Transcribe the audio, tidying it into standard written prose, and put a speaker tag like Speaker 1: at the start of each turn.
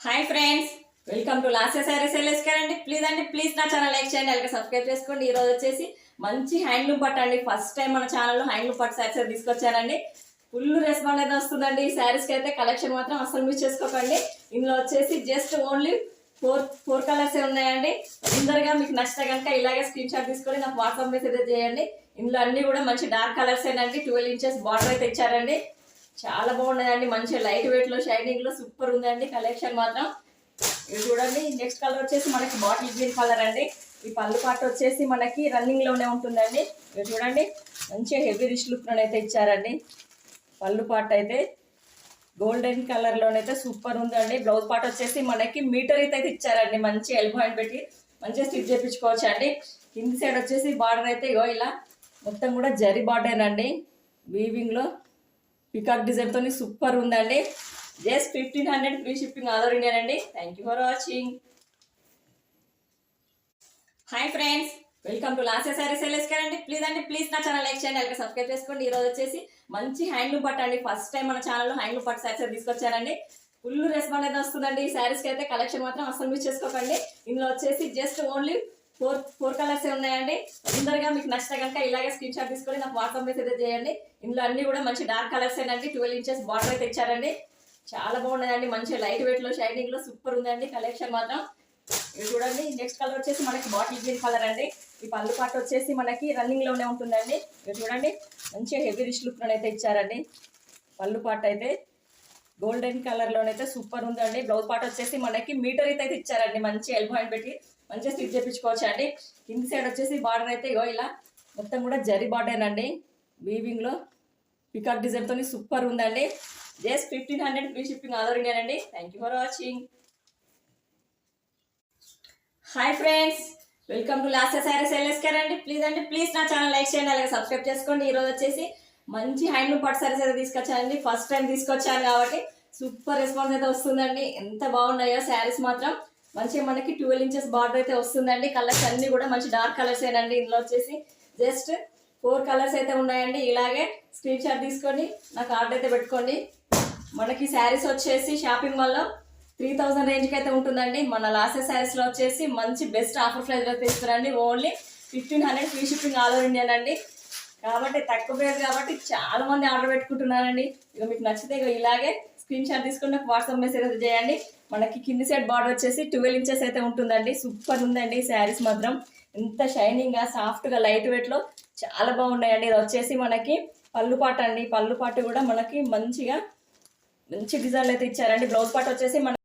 Speaker 1: Hi friends, welcome to Lasya Sarees అండి. Please నా channel like చేయండి, అలాగే సబ్స్క్రైబ్ చేసుకోండి. ఈ రోజు వచ్చేసి మంచి హ్యాండ్లూమ్ పట్టు అండి. ఫస్ట్ టైం మన ఛానల్లో హ్యాండ్లూమ్ పట్టు సారీస్ తీసుకొచ్చానండి. ఫుల్ రెస్పాన్స్ అయితే వస్తుందండి. ఈ శారీస్కి అయితే కలెక్షన్ మాత్రం అసలు మిస్ చేసుకోకండి. ఇందులో వచ్చేసి జస్ట్ ఓన్లీ ఫోర్ కలర్స్ ఉన్నాయండి. తొందరగా మీకు నచ్చితే కనుక ఇలాగే స్క్రీన్ షాట్ తీసుకొని నాకు వాట్సాప్ మెసేజ్ చేయండి. ఇందులో అన్ని కూడా మంచి డార్క్ కలర్స్ ఏనండి. 12 ఇంచెస్ బార్డర్ అయితే ఇచ్చారండి. చాలా బాగున్నాయండి. మంచి లైట్ వెయిట్ లో షైనింగ్ లో సూపర్ ఉందండి కలెక్షన్ మాత్రం. ఇది చూడండి. నెక్స్ట్ కలర్ వచ్చేసి మనకి బాటిల్ గ్రీన్ కలర్ అండి. ఈ పళ్ళు పాటు వచ్చేసి మనకి రన్నింగ్ లోనే ఉంటుందండి. ఇది చూడండి, మంచిగా హెవీ రిచ్ లుక్ అయితే ఇచ్చారండి. పళ్ళు పాటు అయితే గోల్డెన్ కలర్ లోనైతే సూపర్ ఉందండి. బ్లౌజ్ పార్ట్ వచ్చేసి మనకి మీటర్ అయితే ఇచ్చారండి. మంచి ఎల్బో హ్యాండ్ పెట్టి మంచిగా స్టిచ్ చేయించుకోవచ్చు అండి. కింది సైడ్ వచ్చేసి బార్డర్ అయితే ఇగో ఇలా మొత్తం కూడా జరీ బార్డర్ అండి. వీవింగ్ లో పికాక్ డిజైన్ తోని సూపర్ ఉందండి. Just 1500 free shipping all over India అండి. Thank you for watching. Hi friends, welcome to Lasya Sarees అండి. ప్లీజ్ నా ఛానల్ లైక్ చేయండి, అలాగే సబ్స్క్రైబ్ చేసుకోండి. ఈ రోజు వచ్చేసి మంచి హ్యాండ్లూమ్ పట్టు అండి. ఫస్ట్ టైం మన ఛానల్లో హ్యాండ్లూమ్ పట్టు సారీస్ తీసుకొచ్చానండి. ఫుల్ రెస్పాన్స్ అయితే వస్తుందండి. ఈ శారీస్కి అయితే కలెక్షన్ మాత్రం అసలు మిస్ చేసుకోకండి. ఇందులో వచ్చేసి జస్ట్ ఓన్లీ ఫోర్ కలర్స్ ఉన్నాయండి. తొందరగా మీకు నచ్చితే కనుక ఇలాగే స్క్రీన్ షాట్ తీసుకొని నాకు వాట్సాప్ మెసేజ్ చేయండి. ఇందులో అన్ని కూడా మంచి డార్క్ కలర్స్ ఏనండి. 12 ఇంచెస్ బార్డర్ అయితే ఇచ్చారండి. చాలా బాగున్నాయండి. మంచి లైట్ వెయిట్ లో షైనింగ్ లో సూపర్ ఉందండి కలెక్షన్ మాత్రం. ఇది చూడండి. నెక్స్ట్ కలర్ వచ్చేసి మనకి బాటిల్ గ్రీన్ కలర్ అండి. ఈ పళ్ళు పాటు వచ్చేసి మనకి రన్నింగ్ లోనే ఉంటుందండి. ఇది చూడండి, మంచిగా హెవీ రిచ్ లుక్ అయితే ఇచ్చారండి. పళ్ళు పాటు అయితే గోల్డెన్ కలర్ లోనైతే సూపర్ ఉందండి. బ్లౌజ్ పార్ట్ వచ్చేసి మనకి మీటర్ అయితే ఇచ్చారండి. మంచి ఎల్బో హ్యాండ్ పెట్టి మంచిగా స్టిచ్ చేయించుకోవచ్చు అండి. కింది సైడ్ వచ్చేసి బార్డర్ అయితే ఇగో ఇలా మొత్తం కూడా జరీ బార్డర్ అండి. వీవింగ్ లో పికాక్ డిజైన్ తోని సూపర్ ఉందండి. Just 1500 free shipping all over India అండి. Thank you for watching. Hi friends, welcome to Lasya Sarees అండి. ప్లీజ్ నా ఛానల్ లైక్ చేయండి, అలాగే సబ్స్క్రైబ్ చేసుకోండి. ఈ రోజు వచ్చేసి మంచి హ్యాండ్లూమ్ పట్టు సారీస్ అయితే తీసుకొచ్చానండి. ఫస్ట్ టైం తీసుకొచ్చాను కాబట్టి సూపర్ రెస్పాన్స్ అయితే వస్తుందండి. ఎంత బాగున్నాయో శారీస్ మాత్రం. మంచిగా మనకి 12 ఇంచెస్ బార్డర్ అయితే వస్తుందండి. కలర్స్ అన్ని కూడా మంచి డార్క్ కలర్స్ ఏనండి. ఇందులో వచ్చేసి జస్ట్ 4 కలర్స్ అయితే ఉన్నాయండి. ఇలాగే స్క్రీన్ షాట్ తీసుకొని నాకు ఆర్డర్ అయితే పెట్టుకోండి. మనకి శారీస్ వచ్చేసి షాపింగ్ మాల్లో 3000 రేంజ్కి అయితే ఉంటుందండి. మన లాస్య శారీస్లో వచ్చేసి మంచి బెస్ట్ ఆఫర్ ప్రైస్ అయితే ఇస్తారండి. Only 1500 free shipping all over India అండి. కాబట్టి తక్కువ ప్రైస్ కాబట్టి చాలా మంది ఆర్డర్ పెట్టుకుంటున్నారండి. ఇక మీకు నచ్చితే ఇక ఇలాగే స్క్రీన్ షాట్ తీసుకుని నాకు వాట్సాప్ మెసేజ్ చేయండి. మనకి కింది సైడ్ బార్డర్ వచ్చేసి 12 ఇంచెస్ అయితే ఉంటుందండి. సూపర్ ఉందండి శారీస్ మాత్రం. ఎంత షైనింగ్ గా సాఫ్ట్ గా లైట్ వెయిట్ లో చాలా బాగున్నాయండి. ఇది వచ్చేసి మనకి పళ్ళు పాటు అండి. పళ్ళు పాటు కూడా మనకి మంచి డిజైన్లు అయితే ఇచ్చారండి. బ్లౌజ్ పాటు వచ్చేసి మన